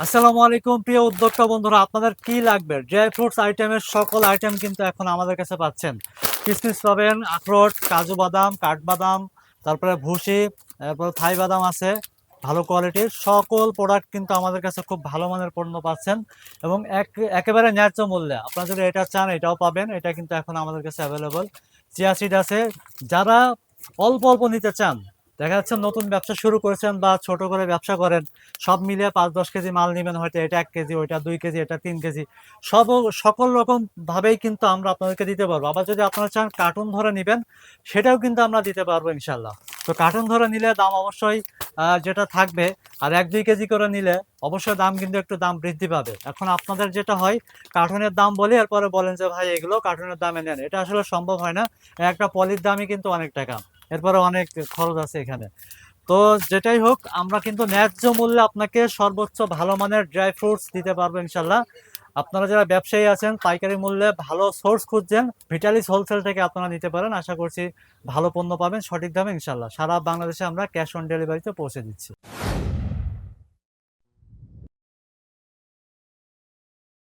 আসসালামু আলাইকুম প্রিয় উদ্যোক্তা বন্ধুরা, আপনাদের কি লাগবে? ড্রাই ফ্রুটস আইটেমের সকল আইটেম কিন্তু এখন আমাদের কাছে পাচ্ছেন। কিশমিশ পাবেন, আখরোট, কাজু বাদাম, কাঠবাদাম, তারপরে ভুসি, তারপর থাই বাদাম আছে ভালো কোয়ালিটির। সকল প্রোডাক্ট কিন্তু আমাদের কাছে খুব ভালো মানের পণ্য পাচ্ছেন এবং একেবারে ন্যায্য মূল্যে। আপনারা যদি এটা চান এটাও পাবেন, এটা কিন্তু এখন আমাদের কাছে অ্যাভেলেবল। চিয়া সিড আছে। যারা অল্প অল্প নিতে চান, দেখা যাচ্ছে নতুন ব্যবসা শুরু করেছেন বা ছোট করে ব্যবসা করেন, সব মিলিয়ে ৫-১০ কেজি মাল নেবেন, হয়তো এটা ১ কেজি, ওইটা ২ কেজি, এটা ৩ কেজি, সকল রকম ভাবেই কিন্তু আমরা আপনাদেরকে দিতে পারবো। আবার যদি আপনারা চান কার্টুন ধরে নেবেন, সেটাও কিন্তু আমরা দিতে পারবো ইনশাল্লাহ। তো কার্টুন ধরে নিলে দাম অবশ্যই যেটা থাকবে, আর ১-২ কেজি করে নিলে অবশ্যই দাম কিন্তু একটু দাম বৃদ্ধি পাবে। এখন আপনাদের যেটা হয়, কার্টুনের দাম বলি এরপরে বলেন যে ভাই এগুলো কার্টুনের দামে নেন, এটা আসলে সম্ভব হয় না। একটা পলির দামই কিন্তু অনেক টাকা, এরপরে অনেক খরচ আছে এখানে। তো যেটাই হোক, আমরা কিন্তু ন্যায্য মূল্যে আপনাকে সর্বোচ্চ ভালো মানের ড্রাই ফ্রুটস দিতে পারবো ইনশাল্লাহ। আপনারা যারা ব্যবসায়ী আছেন, পাইকারি মূল্যে ভালো সোর্স খুঁজছেন, ভিটালিস হোলসেল থেকে আপনারা নিতে পারেন। আশা করছি ভালো পণ্য পাবেন সঠিক দামে ইনশাল্লাহ। সারা বাংলাদেশে আমরা ক্যাশ অন ডেলিভারিতে পৌঁছে দিচ্ছি।